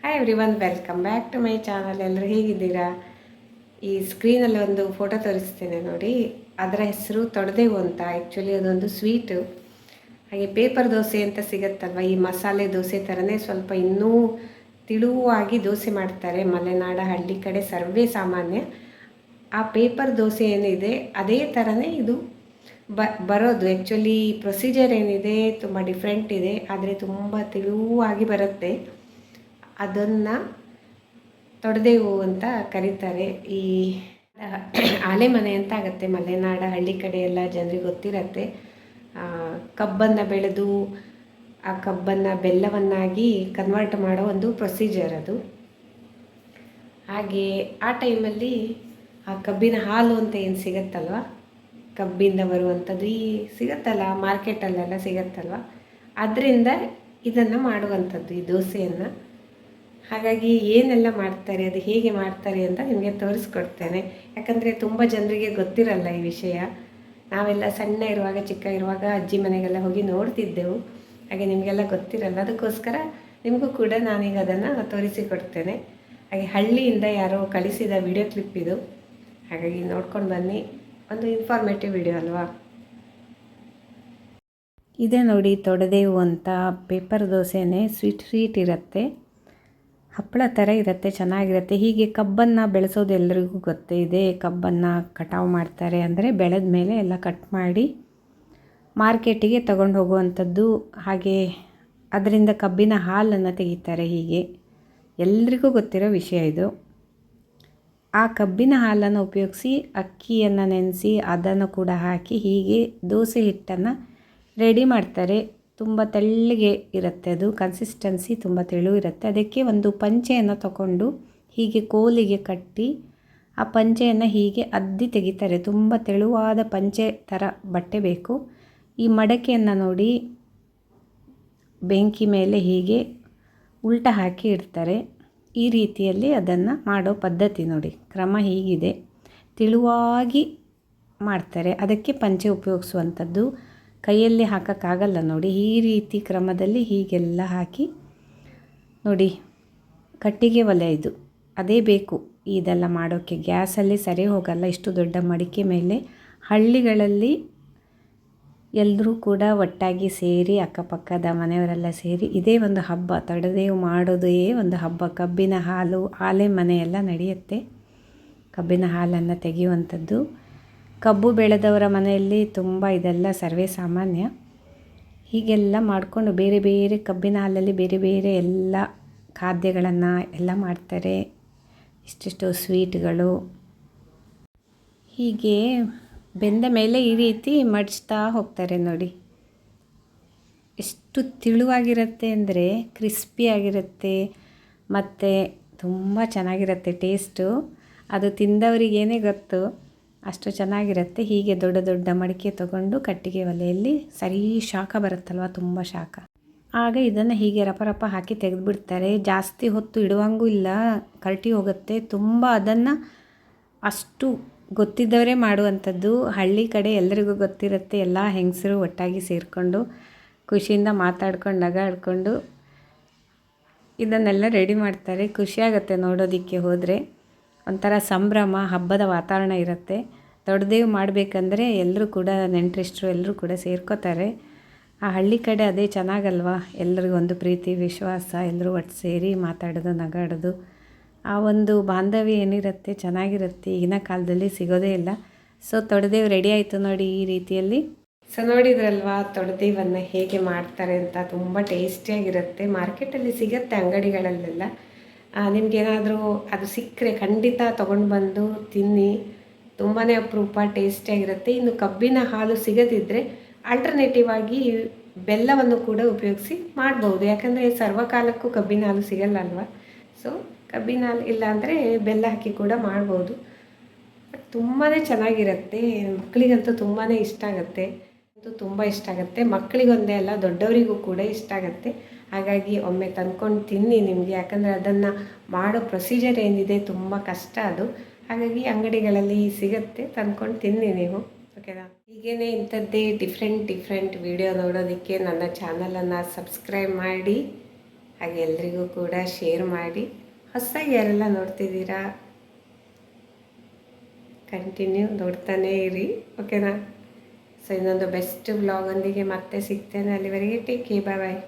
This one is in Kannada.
Hi everyone, welcome back to my channel. ಎಲ್ಲರೂ ಹೇಗಿದ್ದೀರಾ? ಈ ಸ್ಕ್ರೀನಲ್ಲಿ ಒಂದು ಫೋಟೋ ತೋರಿಸ್ತೇನೆ ನೋಡಿ. ಅದರ ಹೆಸರು ತೊಡೆದೇವು ಅಂತ. ಆ್ಯಕ್ಚುಲಿ ಅದೊಂದು ಸ್ವೀಟು. ಹಾಗೆ ಪೇಪರ್ ದೋಸೆ ಅಂತ ಸಿಗುತ್ತಲ್ವ, ಈ ಮಸಾಲೆ ದೋಸೆ ಥರನೇ ಸ್ವಲ್ಪ ಇನ್ನೂ ತಿಳುವಾಗಿ ದೋಸೆ ಮಾಡ್ತಾರೆ. ಮಲೆನಾಡ ಹಳ್ಳಿ ಕಡೆ ಸರ್ವೇ ಸಾಮಾನ್ಯ. ಆ ಪೇಪರ್ ದೋಸೆ ಏನಿದೆ ಅದೇ ಥರನೇ ಇದು ಬರೋದು. ಆ್ಯಕ್ಚುಲಿ ಪ್ರೊಸೀಜರ್ ಏನಿದೆ ತುಂಬ ಡಿಫ್ರೆಂಟ್ ಇದೆ, ಆದರೆ ತುಂಬ ತಿಳುವಾಗಿ ಬರುತ್ತೆ. ಅದನ್ನು ತೊಡೆದೇವು ಅಂತ ಕರೀತಾರೆ. ಈ ಆಲೆ ಮನೆ ಅಂತ ಆಗುತ್ತೆ. ಮಲೆನಾಡ ಹಳ್ಳಿ ಕಡೆ ಎಲ್ಲ ಜನರಿಗೆ ಗೊತ್ತಿರತ್ತೆ. ಕಬ್ಬನ್ನು ಬೆಳೆದು ಆ ಕಬ್ಬನ್ನು ಬೆಲ್ಲವನ್ನಾಗಿ ಕನ್ವರ್ಟ್ ಮಾಡೋ ಒಂದು ಪ್ರೊಸೀಜರ್ ಅದು. ಹಾಗೆ ಆ ಟೈಮಲ್ಲಿ ಆ ಕಬ್ಬಿನ ಹಾಲು ಅಂತ ಏನು ಸಿಗತ್ತಲ್ವ, ಕಬ್ಬಿಂದ ಬರುವಂಥದ್ದು ಈ ಸಿಗತ್ತಲ್ಲ ಮಾರ್ಕೆಟಲ್ಲೆಲ್ಲ ಸಿಗತ್ತಲ್ವ, ಅದರಿಂದ ಇದನ್ನು ಮಾಡುವಂಥದ್ದು ಈ ದೋಸೆಯನ್ನು. ಹಾಗಾಗಿ ಏನೆಲ್ಲ ಮಾಡ್ತಾರೆ, ಅದು ಹೇಗೆ ಮಾಡ್ತಾರೆ ಅಂತ ನಿಮಗೆ ತೋರಿಸ್ಕೊಡ್ತೇನೆ. ಯಾಕಂದರೆ ತುಂಬ ಜನರಿಗೆ ಗೊತ್ತಿರಲ್ಲ ಈ ವಿಷಯ. ನಾವೆಲ್ಲ ಸಣ್ಣ ಇರುವಾಗ, ಚಿಕ್ಕ ಇರುವಾಗ ಅಜ್ಜಿ ಮನೆಗೆಲ್ಲ ಹೋಗಿ ನೋಡ್ತಿದ್ದೆವು. ಹಾಗೆ ನಿಮಗೆಲ್ಲ ಗೊತ್ತಿರಲ್ಲ, ಅದಕ್ಕೋಸ್ಕರ ನಿಮಗೂ ಕೂಡ ನಾನೀಗ ಅದನ್ನು ತೋರಿಸಿಕೊಡ್ತೇನೆ. ಹಾಗೆ ಹಳ್ಳಿಯಿಂದ ಯಾರೋ ಕಳಿಸಿದ ವಿಡಿಯೋ ಕ್ಲಿಪ್ ಇದು. ಹಾಗಾಗಿ ನೋಡ್ಕೊಂಡು ಬನ್ನಿ. ಒಂದು ಇನ್ಫಾರ್ಮೇಟಿವ್ ವಿಡಿಯೋ ಅಲ್ವಾ. ಇದೇ ನೋಡಿ ತೊಡೆದೇವು ಅಂತ. ಪೇಪರ್ ದೋಸೆನೇ ಸ್ವೀಟ್ ಇರುತ್ತೆ, ಹಪ್ಪಳ ಥರ ಇರುತ್ತೆ, ಚೆನ್ನಾಗಿರುತ್ತೆ. ಹೀಗೆ ಕಬ್ಬನ್ನು ಬೆಳೆಸೋದು ಎಲ್ಲರಿಗೂ ಗೊತ್ತೇ ಇದೆ. ಕಬ್ಬನ್ನು ಕಟಾವು ಮಾಡ್ತಾರೆ, ಅಂದರೆ ಬೆಳೆದ ಮೇಲೆ ಎಲ್ಲ ಕಟ್ ಮಾಡಿ ಮಾರ್ಕೆಟಿಗೆ ತಗೊಂಡು ಹೋಗುವಂಥದ್ದು. ಹಾಗೆ ಅದರಿಂದ ಕಬ್ಬಿನ ಹಾಲನ್ನು ತೆಗಿತಾರೆ. ಹೀಗೆ ಎಲ್ರಿಗೂ ಗೊತ್ತಿರೋ ವಿಷಯ ಇದು. ಆ ಕಬ್ಬಿನ ಹಾಲನ್ನು ಉಪಯೋಗಿಸಿ ಅಕ್ಕಿಯನ್ನು ನೆನೆಸಿ ಅದನ್ನು ಕೂಡ ಹಾಕಿ ಹೀಗೆ ದೋಸೆ ಹಿಟ್ಟನ್ನು ರೆಡಿ ಮಾಡ್ತಾರೆ. ತುಂಬ ತೆಳ್ಳಗೆ ಇರುತ್ತೆ ಅದು, ಕನ್ಸಿಸ್ಟೆನ್ಸಿ ತುಂಬ ತೆಳು ಇರುತ್ತೆ. ಅದಕ್ಕೆ ಒಂದು ಪಂಚೆಯನ್ನು ತಗೊಂಡು ಹೀಗೆ ಕೋಲಿಗೆ ಕಟ್ಟಿ ಆ ಪಂಚೆಯನ್ನು ಹೀಗೆ ಅದ್ದಿ ತೆಗಿತಾರೆ. ತುಂಬ ತೆಳುವಾದ ಪಂಚೆ ಥರ ಬಟ್ಟೆ ಬೇಕು. ಈ ಮಡಕೆಯನ್ನು ನೋಡಿ ಬೆಂಕಿ ಮೇಲೆ ಹೀಗೆ ಉಲ್ಟ ಹಾಕಿ ಇಡ್ತಾರೆ. ಈ ರೀತಿಯಲ್ಲಿ ಅದನ್ನು ಮಾಡೋ ಪದ್ಧತಿ ನೋಡಿ. ಕ್ರಮ ಹೀಗಿದೆ, ತೆಳುವಾಗಿ ಮಾಡ್ತಾರೆ. ಅದಕ್ಕೆ ಪಂಚೆ ಉಪಯೋಗಿಸುವಂಥದ್ದು. ಕೈಯಲ್ಲಿ ಹಾಕೋಕ್ಕಾಗಲ್ಲ ನೋಡಿ. ಈ ರೀತಿ ಕ್ರಮದಲ್ಲಿ ಹೀಗೆಲ್ಲ ಹಾಕಿ ನೋಡಿ. ಕಟ್ಟಿಗೆ ಒಲೆ ಇದು, ಅದೇ ಬೇಕು ಇದೆಲ್ಲ ಮಾಡೋಕ್ಕೆ. ಗ್ಯಾಸಲ್ಲಿ ಸರಿ ಹೋಗಲ್ಲ ಇಷ್ಟು ದೊಡ್ಡ ಮಡಿಕೆ ಮೇಲೆ. ಹಳ್ಳಿಗಳಲ್ಲಿ ಎಲ್ಲರೂ ಕೂಡ ಒಟ್ಟಾಗಿ ಸೇರಿ, ಅಕ್ಕಪಕ್ಕದ ಮನೆಯವರೆಲ್ಲ ಸೇರಿ ಇದೇ ಒಂದು ಹಬ್ಬ. ತೊಡೆದೇವು ಮಾಡೋದೇ ಒಂದು ಹಬ್ಬ. ಕಬ್ಬಿನ ಹಾಲು, ಆಲೆ ಮನೆಯೆಲ್ಲ ನಡೆಯುತ್ತೆ. ಕಬ್ಬಿನ ಹಾಲನ್ನು ತೆಗೆಯುವಂಥದ್ದು. ಕಬ್ಬು ಬೆಳೆದವರ ಮನೆಯಲ್ಲಿ ತುಂಬ ಇದೆಲ್ಲ ಸರ್ವೇ ಸಾಮಾನ್ಯ. ಹೀಗೆಲ್ಲ ಮಾಡಿಕೊಂಡು ಬೇರೆ ಬೇರೆ ಕಬ್ಬಿನ ಹಾಲಲ್ಲಿ ಬೇರೆ ಬೇರೆ ಎಲ್ಲ ಖಾದ್ಯಗಳನ್ನು ಎಲ್ಲ ಮಾಡ್ತಾರೆ. ಇಷ್ಟಿಷ್ಟು ಸ್ವೀಟ್ಗಳು ಹೀಗೆ ಬೆಂದ ಮೇಲೆ ಈ ರೀತಿ ಮಡಿಸ್ತಾ ಹೋಗ್ತಾರೆ ನೋಡಿ. ಎಷ್ಟು ತಿಳುವಾಗಿರುತ್ತೆ ಅಂದರೆ ಕ್ರಿಸ್ಪಿಯಾಗಿರುತ್ತೆ ಮತ್ತು ತುಂಬ ಚೆನ್ನಾಗಿರುತ್ತೆ ಟೇಸ್ಟು. ಅದು ತಿಂದವರಿಗೇನೇ ಗೊತ್ತು, ಅಷ್ಟು ಚೆನ್ನಾಗಿರುತ್ತೆ. ಹೀಗೆ ದೊಡ್ಡ ದೊಡ್ಡ ಮಡಿಕೆ ತೊಗೊಂಡು ಕಟ್ಟಿಗೆ ಒಲೆಯಲ್ಲಿ ಸರಿ ಶಾಖ ಬರುತ್ತಲ್ವ, ತುಂಬ ಶಾಖ. ಆಗ ಇದನ್ನು ಹೀಗೆ ರಪ ಹಾಕಿ ತೆಗೆದುಬಿಡ್ತಾರೆ. ಜಾಸ್ತಿ ಹೊತ್ತು ಇಡುವಂಗೂ ಇಲ್ಲ, ಕರಟಿ ಹೋಗುತ್ತೆ ತುಂಬ. ಅದನ್ನು ಅಷ್ಟು ಗೊತ್ತಿದ್ದವರೇ ಮಾಡುವಂಥದ್ದು. ಹಳ್ಳಿ ಕಡೆ ಎಲ್ಲರಿಗೂ ಗೊತ್ತಿರುತ್ತೆ. ಎಲ್ಲ ಹೆಂಗಸರು ಒಟ್ಟಾಗಿ ಸೇರಿಕೊಂಡು ಖುಷಿಯಿಂದ ಮಾತಾಡ್ಕೊಂಡು ನಗಾಡ್ಕೊಂಡು ಇದನ್ನೆಲ್ಲ ರೆಡಿ ಮಾಡ್ತಾರೆ. ಖುಷಿಯಾಗುತ್ತೆ ನೋಡೋದಕ್ಕೆ ಹೋದರೆ. ಒಂಥರ ಸಂಭ್ರಮ, ಹಬ್ಬದ ವಾತಾವರಣ ಇರುತ್ತೆ. ತೊಡೆದೇವು ಮಾಡಬೇಕಂದ್ರೆ ಎಲ್ಲರೂ ಕೂಡ ನೆಂಟರಿಷ್ಟರು ಎಲ್ಲರೂ ಕೂಡ ಸೇರ್ಕೋತಾರೆ. ಆ ಹಳ್ಳಿ ಕಡೆ ಅದೇ ಚೆನ್ನಾಗಲ್ವ. ಎಲ್ಲರಿಗೂ ಒಂದು ಪ್ರೀತಿ ವಿಶ್ವಾಸ, ಎಲ್ಲರೂ ಒಟ್ಟು ಸೇರಿ ಮಾತಾಡೋದು ನಗಾಡೋದು, ಆ ಒಂದು ಬಾಂಧವ್ಯ ಏನಿರುತ್ತೆ ಚೆನ್ನಾಗಿರುತ್ತೆ. ಈಗಿನ ಕಾಲದಲ್ಲಿ ಸಿಗೋದೇ ಇಲ್ಲ. ಸೊ ತೊಡೆದೇವು ರೆಡಿ ಆಯಿತು ನೋಡಿ ಈ ರೀತಿಯಲ್ಲಿ. ಸೊ ನೋಡಿದ್ರಲ್ವಾ ತೊಡೆದೇವನ್ನು ಹೇಗೆ ಮಾಡ್ತಾರೆ ಅಂತ. ತುಂಬ ಟೇಸ್ಟಿಯಾಗಿರುತ್ತೆ. ಮಾರ್ಕೆಟಲ್ಲಿ ಸಿಗುತ್ತೆ, ಅಂಗಡಿಗಳಲ್ಲೆಲ್ಲ. ನಿಮಗೇನಾದರೂ ಅದು ಸಿಕ್ಕರೆ ಖಂಡಿತ ತೊಗೊಂಡು ಬಂದು ತಿನ್ನಿ. ತುಂಬಾ ಅಪರೂಪ, ಟೇಸ್ಟಿಯಾಗಿರುತ್ತೆ. ಇನ್ನು ಕಬ್ಬಿನ ಹಾಲು ಸಿಗದಿದ್ದರೆ ಆಲ್ಟರ್ನೇಟಿವ್ ಆಗಿ ಬೆಲ್ಲವನ್ನು ಕೂಡ ಉಪಯೋಗಿಸಿ ಮಾಡ್ಬೋದು. ಯಾಕಂದರೆ ಸರ್ವಕಾಲಕ್ಕೂ ಕಬ್ಬಿನ ಹಾಲು ಸಿಗಲ್ಲ ಅಲ್ವಾ. ಸೊ ಕಬ್ಬಿನ ಹಾಲು ಇಲ್ಲ ಅಂದರೆ ಬೆಲ್ಲ ಹಾಕಿ ಕೂಡ ಮಾಡ್ಬೋದು. ತುಂಬಾ ಚೆನ್ನಾಗಿರುತ್ತೆ. ಮಕ್ಕಳಿಗಂತೂ ತುಂಬಾ ಇಷ್ಟ ಆಗುತ್ತೆ. ತುಂಬ ಇಷ್ಟ ಆಗುತ್ತೆ. ಮಕ್ಕಳಿಗೊಂದೇ ಅಲ್ಲ, ದೊಡ್ಡವರಿಗೂ ಕೂಡ ಇಷ್ಟ ಆಗುತ್ತೆ. ಹಾಗಾಗಿ ಒಮ್ಮೆ ತಂದ್ಕೊಂಡು ತಿನ್ನಿ ನಿಮಗೆ. ಯಾಕಂದರೆ ಅದನ್ನು ಮಾಡೋ ಪ್ರೊಸೀಜರ್ ಏನಿದೆ ತುಂಬ ಕಷ್ಟ ಅದು. ಹಾಗಾಗಿ ಅಂಗಡಿಗಳಲ್ಲಿ ಸಿಗುತ್ತೆ, ತಂದ್ಕೊಂಡು ತಿನ್ನಿ ನೀವು. ಓಕೆನಾ? ಹೀಗೇ ಇಂಥದ್ದೇ ಡಿಫ್ರೆಂಟ್ ವಿಡಿಯೋ ನೋಡೋದಕ್ಕೆ ನನ್ನ ಚಾನಲನ್ನು ಸಬ್ಸ್ಕ್ರೈಬ್ ಮಾಡಿ ಹಾಗೆ ಎಲ್ರಿಗೂ ಕೂಡ ಶೇರ್ ಮಾಡಿ. ಹೊಸದಾಗಿ ಯಾರೆಲ್ಲ ನೋಡ್ತಿದ್ದೀರಾ ಕಂಟಿನ್ಯೂ ನೋಡ್ತಾನೇ ಇರಿ, ಓಕೆನಾ? ಸೊ ಇನ್ನೊಂದು ಬೆಸ್ಟ್ ವ್ಲಾಗೊಂದಿಗೆ ಮತ್ತೆ ಸಿಗ್ತೇನೆ. ಅಲ್ಲಿವರೆಗೆ ಟೇಕ್ ಕೇರ್, ಬಾಯ್ ಬಾಯ್.